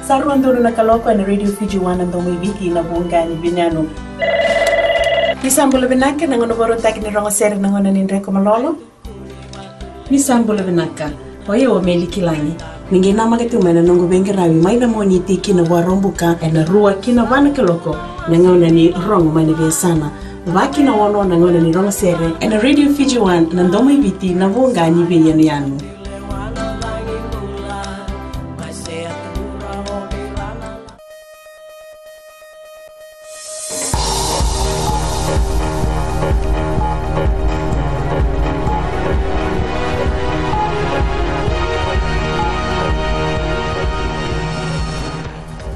Sarwanduru na kaloko na Radio Fiji 1 and Domi Viti na Bungani Binano. Nisambula Binaka na ngono taki ni rongo sere na ngona ni Ndreko Malolo. Nisambula Binaka. Oye wa meli kilani. Ninge na magatumana nungu bengi rawi maina moni tiki na warombuka na rua kina wana kaloko na ngona ni rongo maina vesana. Waki na wano na ngona ni rongo sere na Radio Fiji 1 na Domi Viti na Bungani Binano.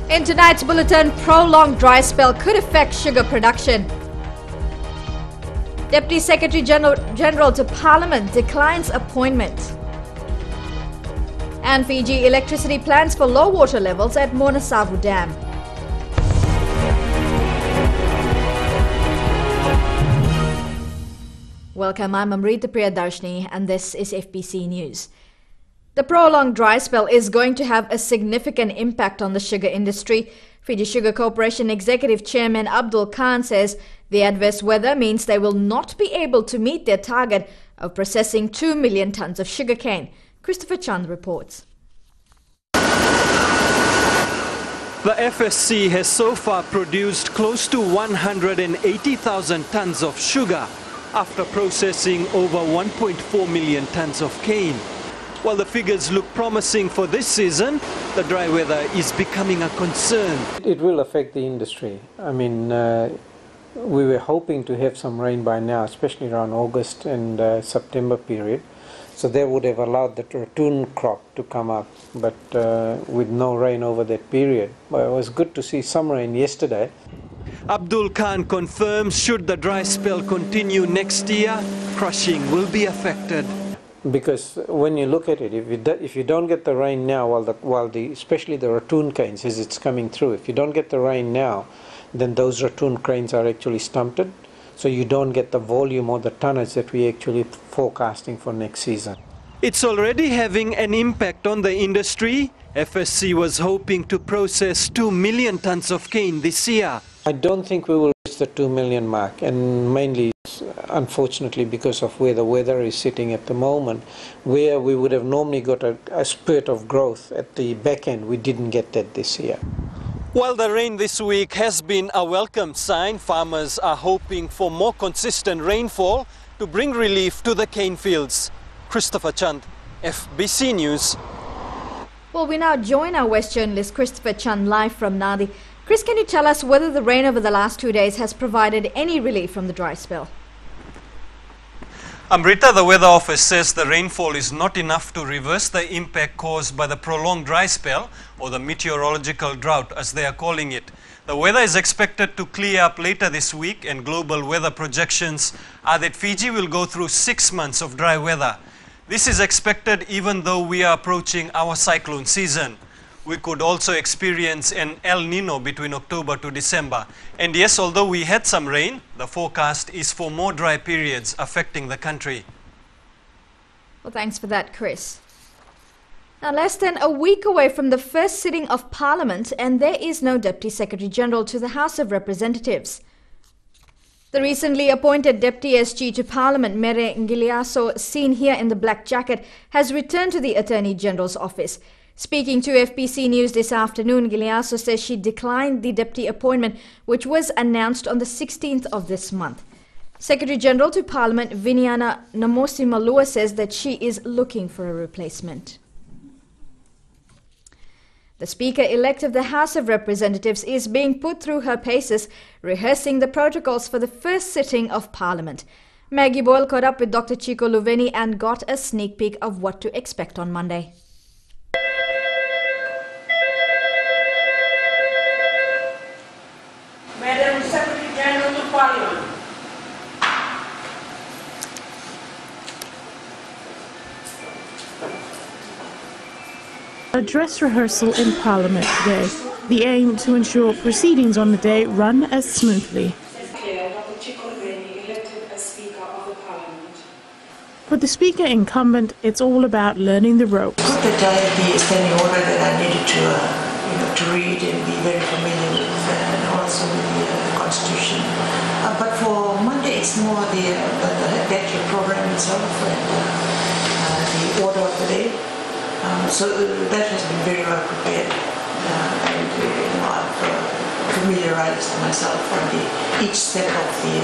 In tonight's bulletin, prolonged dry spell could affect sugar production. Deputy Secretary General to Parliament declines appointment. And Fiji electricity plans for low water levels at Monasavu Dam. Welcome, I'm Amrita Priyadarshini and this is FBC News. The prolonged dry spell is going to have a significant impact on the sugar industry. Fiji Sugar Corporation Executive Chairman Abdul Khan says the adverse weather means they will not be able to meet their target of processing 2 million tonnes of sugarcane. Christopher Chand reports. The FSC has so far produced close to 180,000 tonnes of sugar after processing over 1.4 million tonnes of cane. While the figures look promising for this season, the dry weather is becoming a concern. It will affect the industry. I mean, we were hoping to have some rain by now, especially around August and September period. So that would have allowed the ratoon crop to come up, but with no rain over that period. But it was good to see some rain yesterday. Abdul Khan confirms should the dry spell continue next year, crushing will be affected. Because when you look at it, if you don't get the rain now, especially the ratoon canes as it's coming through, if you don't get the rain now, then those ratoon canes are actually stunted. So you don't get the volume or the tonnage that we're actually forecasting for next season. It's already having an impact on the industry. FSC was hoping to process 2 million tonnes of cane this year. I don't think we will reach the 2 million mark, and mainly unfortunately because of where the weather is sitting at the moment, where we would have normally got a spurt of growth at the back end. We didn't get that this year. While the rain this week has been a welcome sign, farmers are hoping for more consistent rainfall to bring relief to the cane fields. Christopher Chand, FBC News. Well, we now join our West journalist Christopher Chand live from Nadi. Chris, can you tell us whether the rain over the last 2 days has provided any relief from the dry spell? Amrita, the Weather Office says the rainfall is not enough to reverse the impact caused by the prolonged dry spell, or the meteorological drought as they are calling it. The weather is expected to clear up later this week, and global weather projections are that Fiji will go through 6 months of dry weather. This is expected even though we are approaching our cyclone season. We could also experience an El Nino between October to December. And yes, although we had some rain, the forecast is for more dry periods affecting the country. Well, thanks for that, Chris. Now, less than a week away from the first sitting of Parliament, and there is no Deputy Secretary General to the House of Representatives. The recently appointed Deputy SG to Parliament, Mere Ngiliaso, seen here in the black jacket, has returned to the Attorney General's office. Speaking to FBC News this afternoon, Ngiliaso says she declined the deputy appointment, which was announced on the 16th of this month. Secretary General to Parliament, Viniana Namosi-Malua, says that she is looking for a replacement. The Speaker-elect of the House of Representatives is being put through her paces, rehearsing the protocols for the first sitting of Parliament. Maggie Boyle caught up with Dr. Chico Luveni and got a sneak peek of what to expect on Monday. Madam Secretary General to Parliament. A dress rehearsal in Parliament today. The aim to ensure proceedings on the day run as smoothly. Dr. Chico Luveni elected as Speaker of the Parliament. For the Speaker incumbent, it's all about learning the ropes. Put the day in the standing order that I needed to read and be very familiar with, and also with the Constitution. But for Monday, it's more the lecture program itself and the order of the day. So that has been very well prepared, and I've familiarized myself on each step of the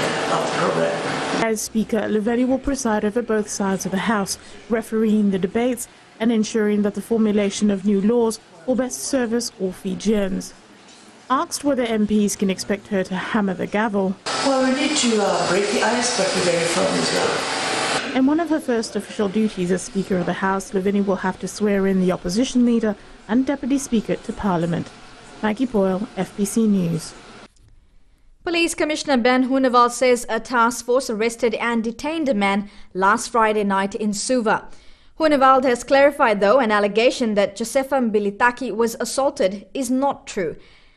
program. As Speaker, Leveni will preside over both sides of the House, refereeing the debates and ensuring that the formulation of new laws will best service all Fijians. Asked whether MPs can expect her to hammer the gavel. Well, we need to break the ice, but be very firm as well. In one of her first official duties as Speaker of the House, Leveni will have to swear in the opposition leader and Deputy Speaker to Parliament. Maggie Boyle, FBC News. Police Commissioner Ben Hoeneval says a task force arrested and detained a man last Friday night in Suva. Hoeneval has clarified, though, an allegation that Josefa Mbilitaki was assaulted is not true.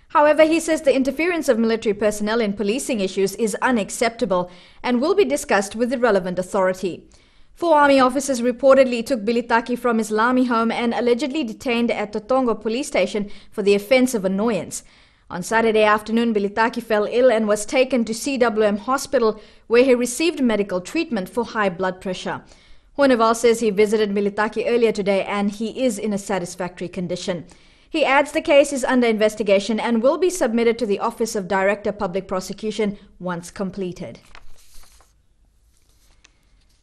However, he says the interference of military personnel in policing issues is unacceptable and will be discussed with the relevant authority. 4 army officers reportedly took Mbilitaki from his Lami home and allegedly detained at Totongo police station for the offence of annoyance. On Saturday afternoon, Mbilitaki fell ill and was taken to CWM Hospital, where he received medical treatment for high blood pressure. Hoeneval says he visited Mbilitaki earlier today and he is in a satisfactory condition. He adds the case is under investigation and will be submitted to the Office of Director Public Prosecution once completed.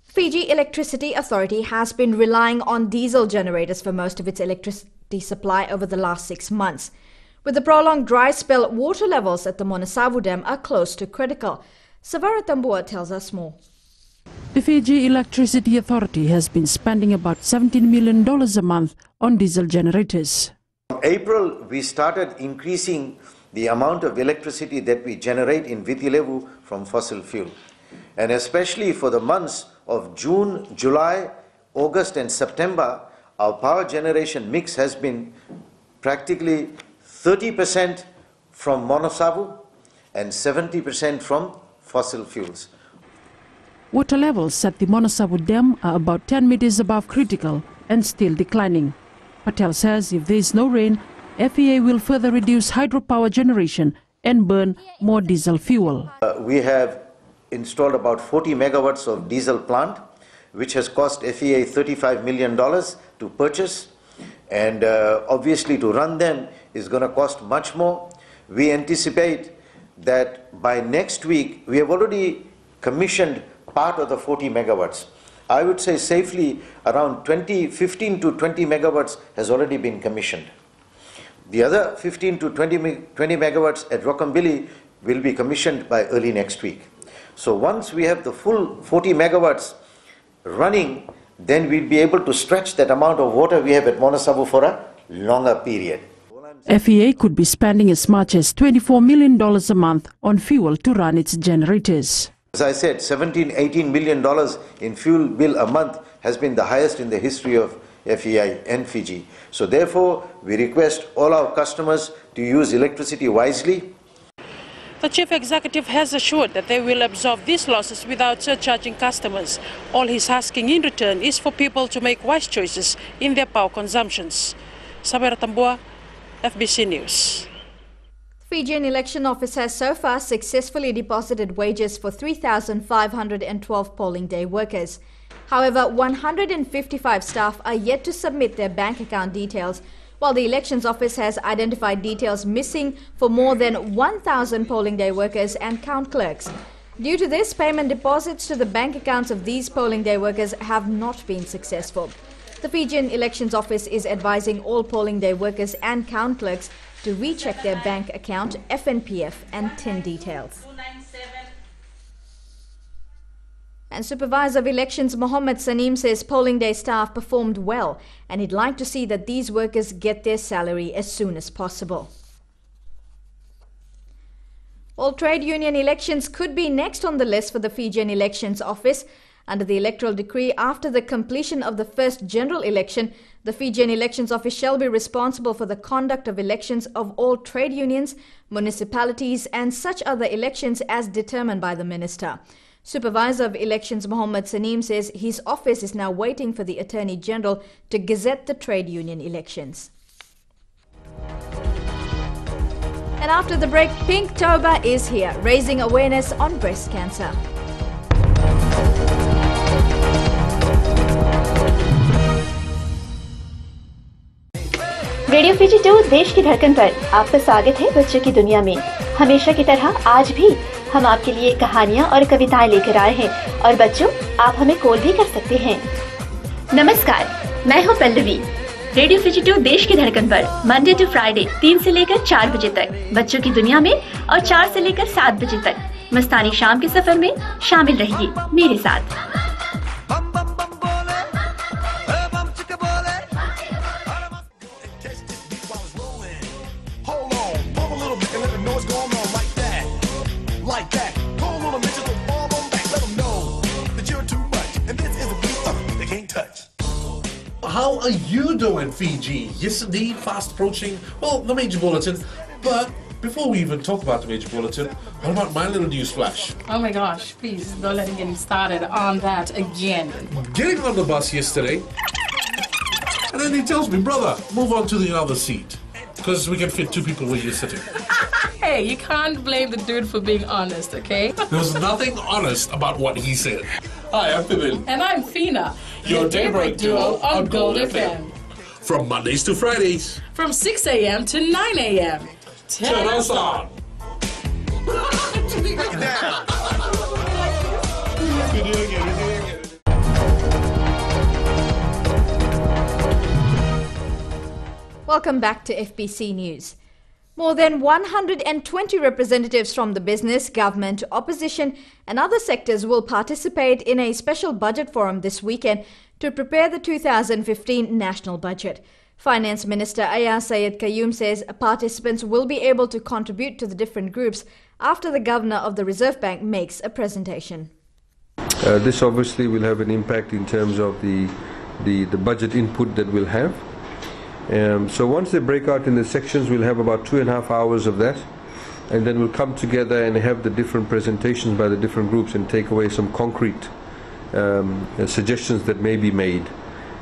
Fiji Electricity Authority has been relying on diesel generators for most of its electricity supply over the last 6 months. With the prolonged dry spell, water levels at the Monasavu Dam are close to critical. Savara Tambua tells us more. The Fiji Electricity Authority has been spending about $17 million a month on diesel generators. In April, we started increasing the amount of electricity that we generate in Vitilevu from fossil fuel. And especially for the months of June, July, August and September, our power generation mix has been practically 30% from Monasavu and 70% from fossil fuels. Water levels at the Monasavu Dam are about 10 meters above critical and still declining. Patel says if there is no rain, FEA will further reduce hydropower generation and burn more diesel fuel. We have installed about 40 megawatts of diesel plant, which has cost FEA $35 million to purchase. And obviously to run them is going to cost much more. We anticipate that by next week, we have already commissioned part of the 40 megawatts. I would say safely around 15 to 20 megawatts has already been commissioned. The other 15 to 20 megawatts at Rockambilly will be commissioned by early next week. So once we have the full 40 megawatts running, then we'll be able to stretch that amount of water we have at Monasavu for a longer period. FEA could be spending as much as $24 million a month on fuel to run its generators. As I said, $17–18 million in fuel bill a month has been the highest in the history of FEI and Fiji. So therefore, we request all our customers to use electricity wisely. The Chief Executive has assured that they will absorb these losses without surcharging customers. All he's asking in return is for people to make wise choices in their power consumptions. Sabera Tambua, FBC News. Fijian Election Office has so far successfully deposited wages for 3,512 polling day workers. However, 155 staff are yet to submit their bank account details, while the Elections Office has identified details missing for more than 1,000 polling day workers and count clerks. Due to this, payment deposits to the bank accounts of these polling day workers have not been successful. The Fijian Elections Office is advising all polling day workers and count clerks to recheck their bank account, FNPF and TIN details. And Supervisor of Elections Mohammed Sanim says polling day staff performed well and he'd like to see that these workers get their salary as soon as possible. All trade union elections could be next on the list for the Fijian Elections Office. Under the electoral decree, after the completion of the first general election, the Fijian Elections Office shall be responsible for the conduct of elections of all trade unions, municipalities and such other elections as determined by the Minister. Supervisor of Elections Mohammed Sanim says his office is now waiting for the Attorney General to gazette the trade union elections. And after the break, Pinktober is here, raising awareness on breast cancer. Radio Fiji 2 देश की धड़कन पर आपका स्वागत है बच्चों की दुनिया में। हमेशा की तरह आज भी हम आपके लिए कहानियाँ और कविताएं लेकर आए हैं और बच्चों आप हमें कॉल भी कर सकते हैं। नमस्कार, मैं हूँ पल्लवी। रेडियो फिजी 2 देश की धड़कन पर मंडे टू फ्राइडे 3 से लेकर 4 बजे तक बच्चों की दुनिया में और 4 से लेकर 7 बजे तक मस्तानी शाम के सफर में शामिल रहिए मेरे साथ। How are you doing, Fiji? Yes, indeed, fast approaching, well, the major bulletin. But before we even talk about the major bulletin, what about my little news flash? Oh my gosh, please don't let him get started on that again. Getting on the bus yesterday, and then he tells me, brother, move on to the other seat, because we can fit 2 people where you're sitting. Hey, you can't blame the dude for being honest, okay? There's nothing honest about what he said. Hi, I'm Pivil. And I'm Fina. Your daybreak duo on Gold FM. From Mondays to Fridays. From 6 a.m. to 9 a.m. Turn us on. Welcome back to FBC News. More than 120 representatives from the business, government, opposition and other sectors will participate in a special budget forum this weekend to prepare the 2015 national budget. Finance Minister Ayaz Sayed Qayyum says participants will be able to contribute to the different groups after the Governor of the Reserve Bank makes a presentation. This obviously will have an impact in terms of the budget input that we'll have. So once they break out in the sections, we'll have about 2.5 hours of that, and then we'll come together and have the different presentations by the different groups and take away some concrete suggestions that may be made,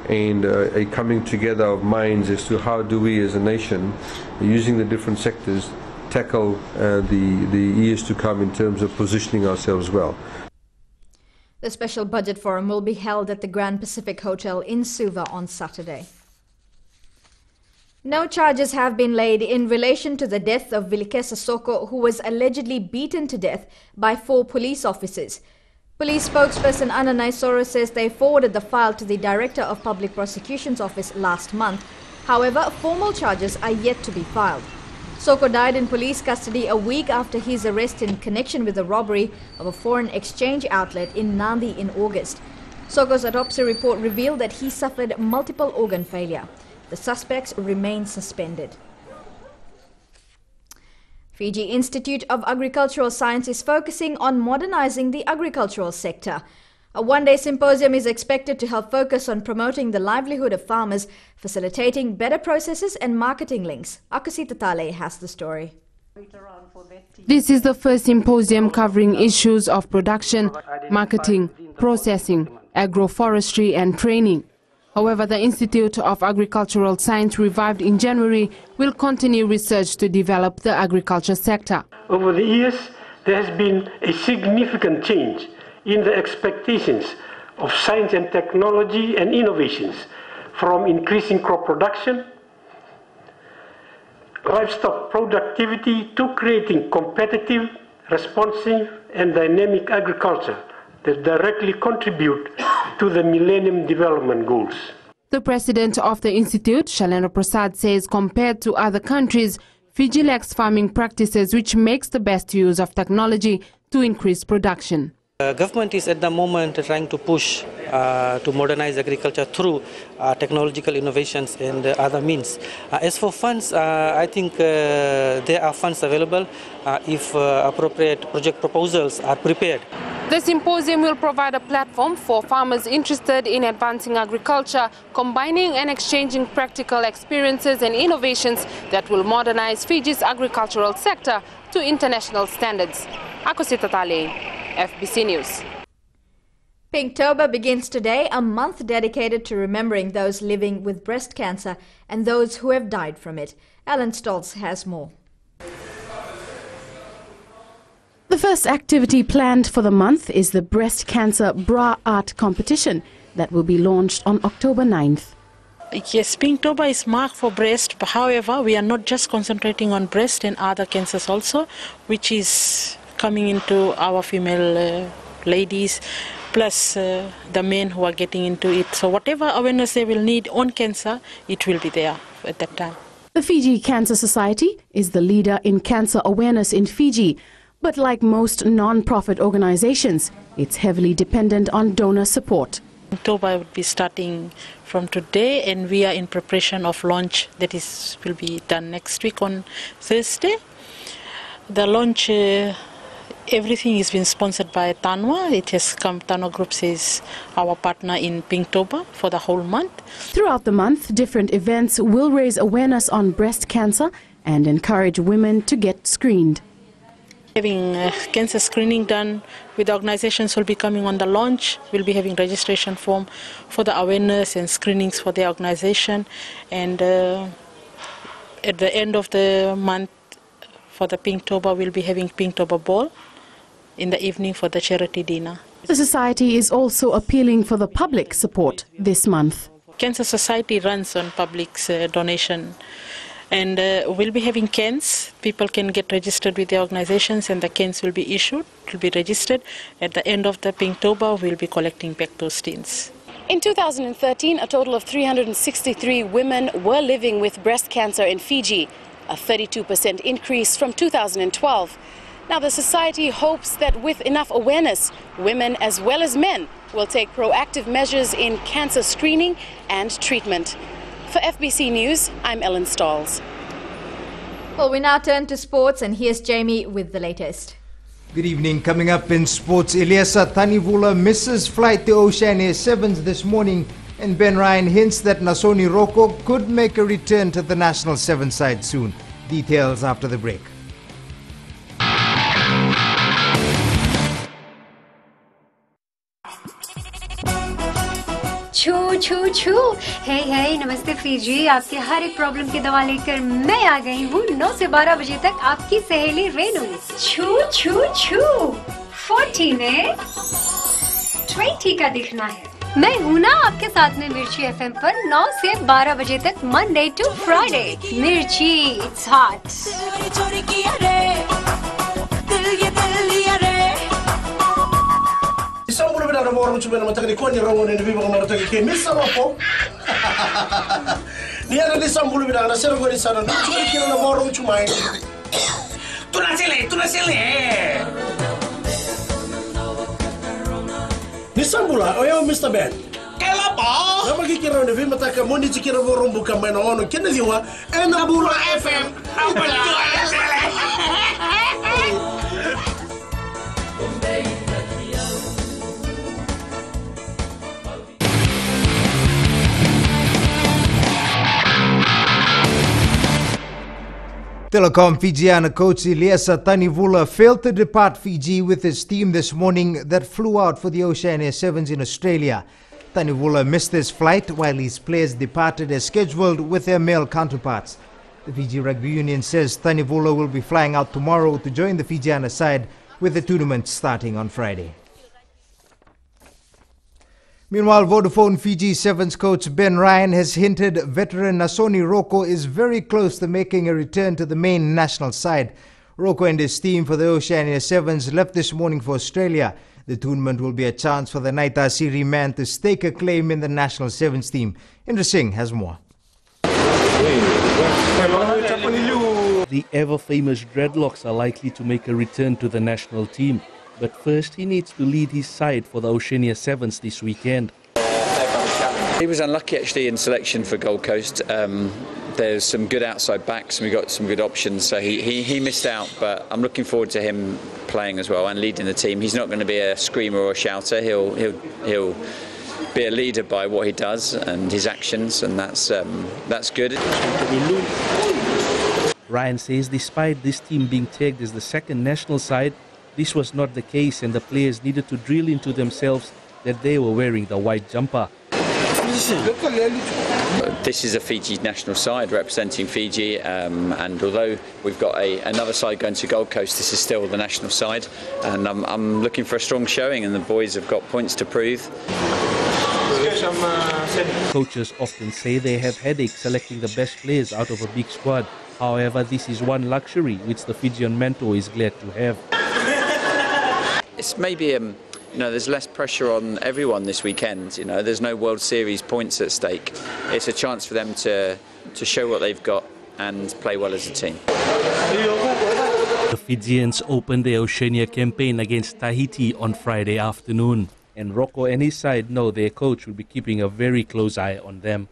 and a coming together of minds as to how do we as a nation, using the different sectors, tackle the years to come in terms of positioning ourselves well. The special budget forum will be held at the Grand Pacific Hotel in Suva on Saturday. No charges have been laid in relation to the death of Vilikesa Soko, who was allegedly beaten to death by 4 police officers. Police spokesperson Anna Naisoro says they forwarded the file to the Director of Public Prosecution's office last month. However, formal charges are yet to be filed. Soko died in police custody a week after his arrest in connection with the robbery of a foreign exchange outlet in Nandi in August. Soko's autopsy report revealed that he suffered multiple organ failure. The suspects remain suspended. Fiji Institute of Agricultural Science is focusing on modernizing the agricultural sector. A one-day symposium is expected to help focus on promoting the livelihood of farmers, facilitating better processes and marketing links. Akusita Tale has the story. This is the first symposium covering issues of production, marketing, processing, agroforestry and training. However, the Institute of Agricultural Science, revived in January, will continue research to develop the agriculture sector. Over the years, there has been a significant change in the expectations of science and technology and innovations, from increasing crop production, livestock productivity, to creating competitive, responsive and dynamic agriculture that directly contribute to the Millennium Development Goals. The president of the institute, Shalendra Prasad, says compared to other countries, Fiji lacks farming practices which makes the best use of technology to increase production. Government is at the moment trying to push to modernize agriculture through technological innovations and other means. As for funds, I think there are funds available if appropriate project proposals are prepared. The symposium will provide a platform for farmers interested in advancing agriculture, combining and exchanging practical experiences and innovations that will modernize Fiji's agricultural sector to international standards. Akusita Tale, FBC News. Pinktober begins today, a month dedicated to remembering those living with breast cancer and those who have died from it. Alan Stoltz has more. The first activity planned for the month is the Breast Cancer Bra Art Competition that will be launched on October 9th. Yes, Pinktober is marked for breast, but however, we are not just concentrating on breast and other cancers also, which is coming into our female ladies, plus the men who are getting into it. So whatever awareness they will need on cancer, it will be there at that time. The Fiji Cancer Society is the leader in cancer awareness in Fiji, but like most non-profit organizations, it's heavily dependent on donor support. October will be starting from today, and we are in preparation of launch that will be done next week on Thursday. The launch, everything is been sponsored by Tanwa. It has come, Tanwa Groups is our partner in Pinktober for the whole month. Throughout the month, different events will raise awareness on breast cancer and encourage women to get screened. Having cancer screening done with the organizations will be coming on the launch. We'll be having registration form for the awareness and screenings for the organization. And at the end of the month for the Pinktober, we'll be having Pinktober Ball in the evening for the charity dinner. The society is also appealing for the public support this month. Cancer Society runs on public's donation. And we'll be having cans. People can get registered with the organizations and the cans will be issued, will be registered. At the end of the Pinktober, we'll be collecting back those tins. In 2013, a total of 363 women were living with breast cancer in Fiji, a 32% increase from 2012. Now, the society hopes that with enough awareness, women as well as men will take proactive measures in cancer screening and treatment. For FBC News, I'm Ellen Stalls. Well, we now turn to sports, and here's Jamie with the latest. Good evening. Coming up in sports, Eliasa Tanivula misses flight to Oceania 7s this morning, and Ben Ryan hints that Nasoni Roko could make a return to the national 7 side soon. Details after the break. छू छू छू हे नमस्ते Fiji, आपके हर एक problem की दवा लेकर मैं आ गई हूँ 9 से 12 बजे तक आपकी सहेली रेनू। छू छू छू 40 में 20 का दिखना है। मैं हूँ ना आपके साथ में मिर्ची एफएम पर 9 से 12 बजे तक मंडे टू फ्राइडे। मिर्ची, it's hot. Isang bulan na mo cuma na matagi ko ni rongo ni bibi ko matagi ke misa mo po. Ni ana ni isang bulan na sero ko ni sana no cuma kilo na mo rongo cuma. Tu na sele. Ni isang bulan o yo Mr. Ben. Kela pa. Na magkikira ni bibi mataka mo ni tikira mo rongo ka man ono kena diwa na bula FM. Ang betul. Telecom Fijiana coach Eliasa Tanivula failed to depart Fiji with his team this morning that flew out for the Oceania 7s in Australia. Tanivula missed his flight while his players departed as scheduled with their male counterparts. The Fiji Rugby Union says Tanivula will be flying out tomorrow to join the Fijiana side with the tournament starting on Friday. Meanwhile, Vodafone Fiji Sevens coach Ben Ryan has hinted veteran Nasoni Roko is very close to making a return to the main national side. Roko and his team for the Oceania Sevens left this morning for Australia. The tournament will be a chance for the Naita Siri man to stake a claim in the national sevens team. Indra Singh has more. The ever-famous Dreadlocks are likely to make a return to the national team. But first, he needs to lead his side for the Oceania Sevens this weekend. He was unlucky actually in selection for Gold Coast. There's some good outside backs and we got some good options, so he missed out, but I'm looking forward to him playing as well and leading the team. He's not going to be a screamer or a shouter. He'll be a leader by what he does and his actions, and that's good. Ryan says despite this team being tagged as the second national side, this was not the case and the players needed to drill into themselves that they were wearing the white jumper. This is a Fiji national side representing Fiji, and although we've got another side going to Gold Coast, this is still the national side, and I'm looking for a strong showing, and the boys have got points to prove. Coaches often say they have headaches selecting the best players out of a big squad. However, this is one luxury which the Fijian mentor is glad to have. It's maybe there's less pressure on everyone this weekend. There's no World Series points at stake. It's a chance for them to show what they've got and play well as a team. The Fijians opened their Oceania campaign against Tahiti on Friday afternoon, and Rocco and his side know their coach will be keeping a very close eye on them.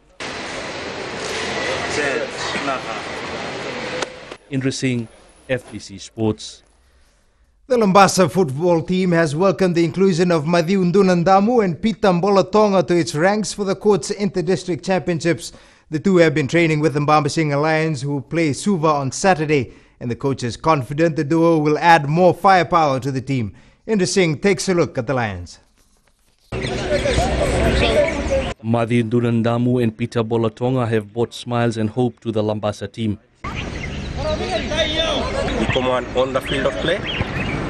Indra Singh, FBC Sports. The Lambasa football team has welcomed the inclusion of Mathieu Ndunandamu and Pitam Bolatonga to its ranks for the Courts Inter-District Championships. The two have been training with the Mbambasing Lions, who play Suva on Saturday, and the coach is confident the duo will add more firepower to the team. Indra Singh takes a look at the Lions. Mathieu Ndunandamu and Peter Bolatonga have brought smiles and hope to the Lambasa team. We command on the field of play.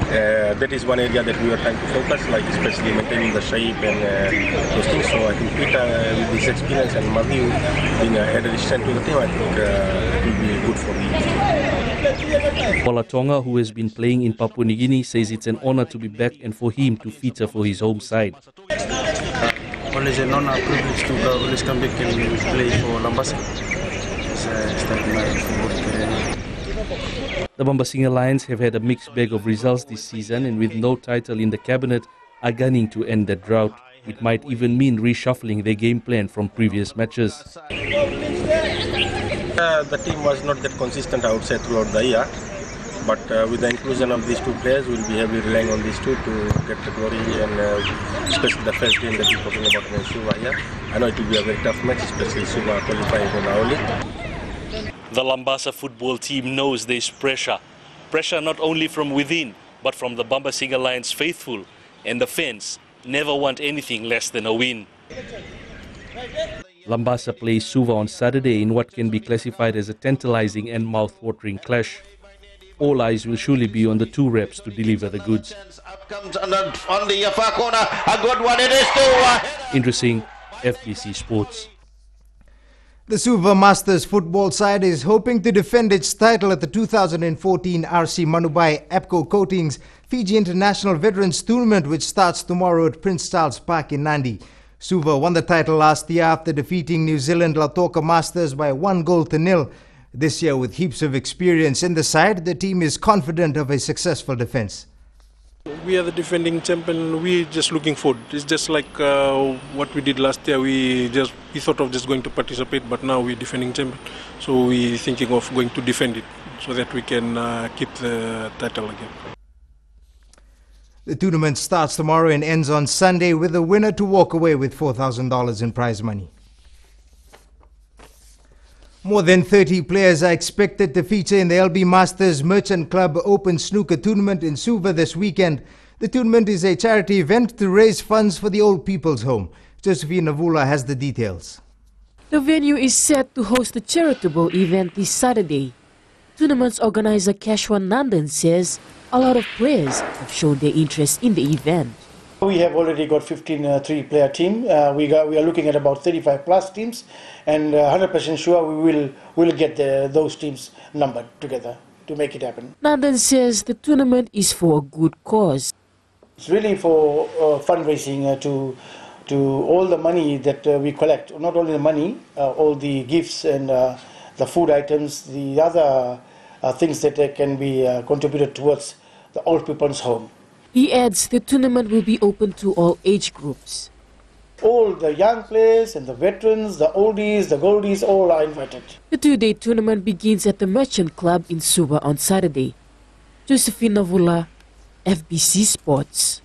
That is one area that we are trying to focus, like especially maintaining the shape and those things. So I think Peter, with his experience, and Mathieu being a head addition to the team, I think it will be good for him. Bolatonga, who has been playing in Papua New Guinea, says it's an honor to be back and for him to feature for his home side. Always an honor, privilege to always come back and play for Lambasa. Starting my football career. The Mbambasing Lions have had a mixed bag of results this season, and with no title in the cabinet, are gunning to end the drought. It might even mean reshuffling their game plan from previous matches. The team was not that consistent, I would say, throughout the year. But with the inclusion of these two players, we'll be heavily relying on these two to get the glory, and especially the first game that we're talking about in Suva here. I know it will be a very tough match, especially Suva qualifying for the Oli. The Lambasa football team knows there's pressure. Pressure not only from within, but from the Mbambasing Lions faithful, and the fans never want anything less than a win. Lambasa plays Suva on Saturday in what can be classified as a tantalizing and mouth-watering clash. All eyes will surely be on the two reps to deliver the goods. On the far corner, a good one, it is too. Indra Singh, FBC Sports. The Suva Masters football side is hoping to defend its title at the 2014 RC Manubai APCO Coatings Fiji International Veterans Tournament, which starts tomorrow at Prince Charles Park in Nandi. Suva won the title last year after defeating New Zealand Lautoka Masters by 1-0. This year, with heaps of experience in the side, the team is confident of a successful defense. We are the defending champion. We're just looking forward. It's just like what we did last year. We thought of just going to participate, but now we're defending champion. So we're thinking of going to defend it so that we can keep the title again. The tournament starts tomorrow and ends on Sunday, with the winner to walk away with $4,000 in prize money. More than 30 players are expected to feature in the LB Masters Merchant Club Open Snooker Tournament in Suva this weekend. The tournament is a charity event to raise funds for the Old People's Home. Josephine Navula has the details. The venue is set to host a charitable event this Saturday. Tournament's organizer Keshwan Nandan says a lot of players have shown their interest in the event. We have already got 15 three-player team. We are looking at about 35 plus teams, and 100% sure we will get those teams numbered together to make it happen. Nandan says the tournament is for a good cause. It's really for fundraising to all the money that we collect. Not only the money, all the gifts and the food items, the other things that can be contributed towards the Old People's Home. He adds the tournament will be open to all age groups. All the young players and the veterans, the oldies, the goldies, all are invited. The two-day tournament begins at the Merchant Club in Suva on Saturday. Josephine Navula, FBC Sports.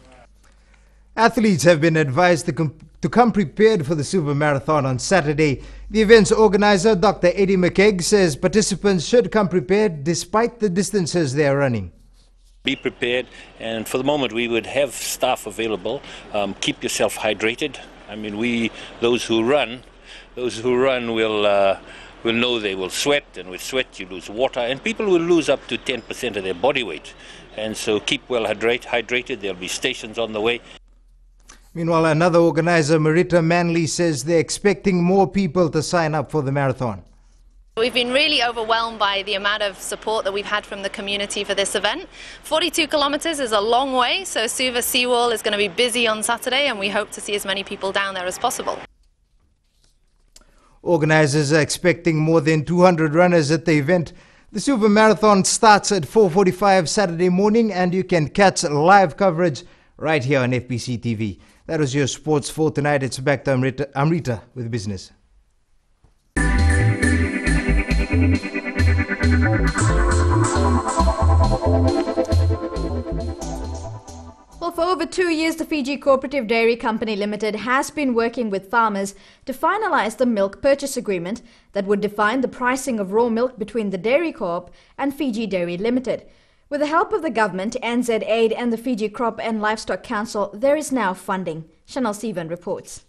Athletes have been advised to come prepared for the Suva Marathon on Saturday. The event's organizer, Dr. Eddie McKegg, says participants should come prepared despite the distances they are running. Be prepared, and for the moment we would have staff available. Keep yourself hydrated. I mean, those who run will know they will sweat, and with sweat you lose water, and people will lose up to 10% of their body weight. And so keep well hydrated. There'll be stations on the way. Meanwhile, another organizer, Marita Manley, says they're expecting more people to sign up for the marathon. We've been really overwhelmed by the amount of support that we've had from the community for this event. 42 kilometers is a long way, so Suva Seawall is going to be busy on Saturday, and we hope to see as many people down there as possible. Organizers are expecting more than 200 runners at the event. The Suva Marathon starts at 4:45 Saturday morning, and you can catch live coverage right here on FBCTV. That was your sports for tonight. It's back to Amrita with business. Well, for over 2 years, the Fiji Cooperative Dairy Company Limited has been working with farmers to finalise the milk purchase agreement that would define the pricing of raw milk between the Dairy Co-op and Fiji Dairy Limited. With the help of the government, NZ Aid and the Fiji Crop and Livestock Council, there is now funding. Chanel Sivan reports.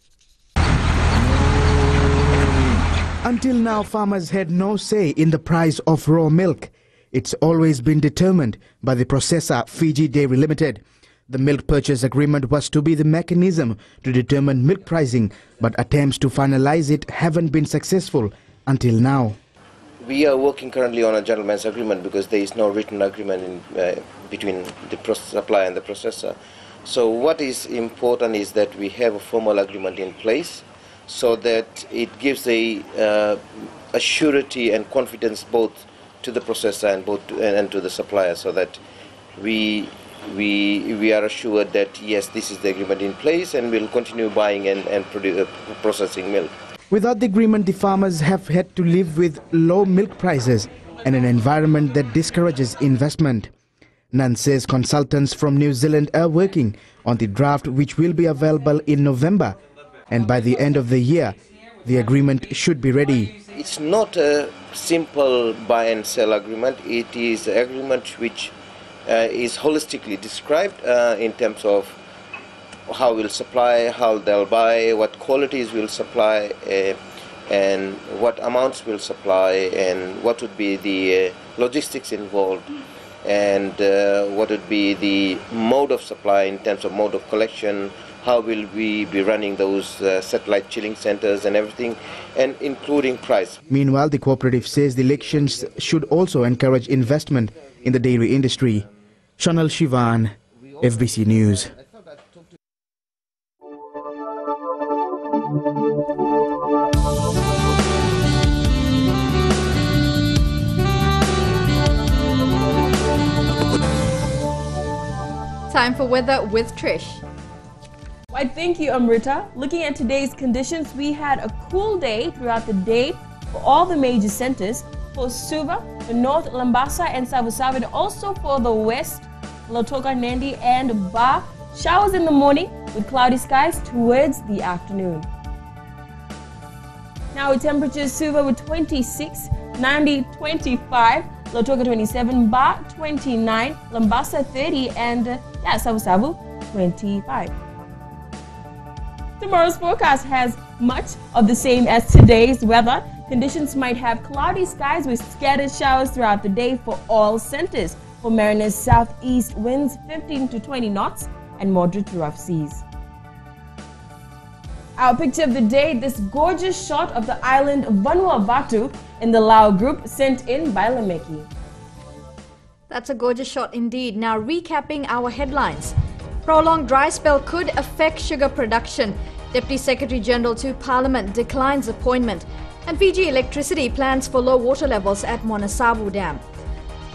Until now, farmers had no say in the price of raw milk. It's always been determined by the processor Fiji Dairy Limited. The milk purchase agreement was to be the mechanism to determine milk pricing, but attempts to finalize it haven't been successful until now. We are working currently on a gentleman's agreement because there is no written agreement between the supplier and the processor. So what is important is that we have a formal agreement in place so that it gives a surety and confidence both to the processor and to the supplier, so that we are assured that yes, this is the agreement in place and we'll continue buying and processing milk. Without the agreement, the farmers have had to live with low milk prices and an environment that discourages investment. Nan says consultants from New Zealand are working on the draft, which will be available in November, and by the end of the year, the agreement should be ready. It's not a simple buy and sell agreement. It is an agreement which is holistically described in terms of how we'll supply, how they'll buy, what qualities we'll supply, and what amounts we'll supply, and what would be the logistics involved, and what would be the mode of supply in terms of mode of collection, how will we be running those satellite chilling centers and everything, and including price. Meanwhile, the cooperative says the elections should also encourage investment in the dairy industry. Chanel Shivan, FBC News. Time for weather with Trish. Why, thank you, Amrita. Looking at today's conditions, we had a cool day throughout the day for all the major centers. For Suva, the North, Lambasa and Savusavu, and also for the West, Lautoka, Nandi and Ba. Showers in the morning with cloudy skies towards the afternoon. Now with temperatures, Suva with 26, Nandi 25, Lautoka 27, Ba 29, Lambasa 30 and Savusavu 25. Tomorrow's forecast has much of the same as today's weather. Conditions might have cloudy skies with scattered showers throughout the day for all centers. For Mariner's southeast winds 15 to 20 knots and moderate to rough seas. Our picture of the day, this gorgeous shot of the island Vanuatu in the Lao group sent in by Lameki. That's a gorgeous shot indeed. Now recapping our headlines. Prolonged dry spell could affect sugar production. Deputy Secretary General to Parliament declines appointment. And Fiji Electricity plans for low water levels at Monasavu Dam.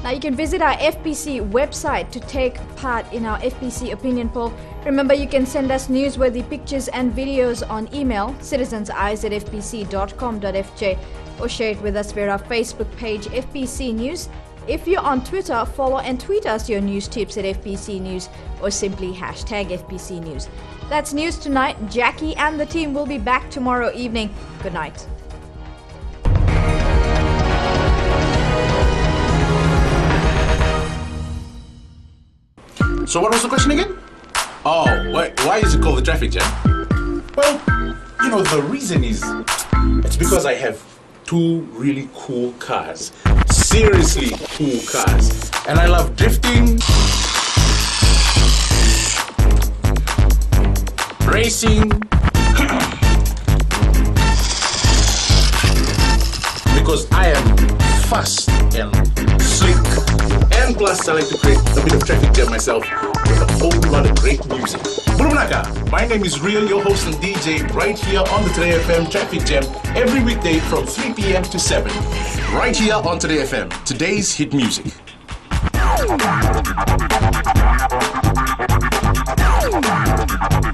Now you can visit our FBC website to take part in our FBC opinion poll. Remember, you can send us newsworthy pictures and videos on email citizenseyes@fbc.com.fj or share it with us via our Facebook page FBC News. If you're on Twitter, follow and tweet us your news tips at FBC News or simply hashtag FBC News. That's news tonight. Jackie and the team will be back tomorrow evening. Good night. So what was the question again? Oh, wait, why is it called the traffic jam? Well, You know, the reason is, it's because I have two really cool cars. Seriously cool cars. And I love drifting, racing, because I am fast and slick. And plus, I like to create a bit of traffic jam myself with a whole lot of great music. Bulumnaka, my name is Real, your host and DJ, right here on the Today FM Traffic Jam every weekday from 3 p.m. to 7. Right here on Today FM, today's hit music.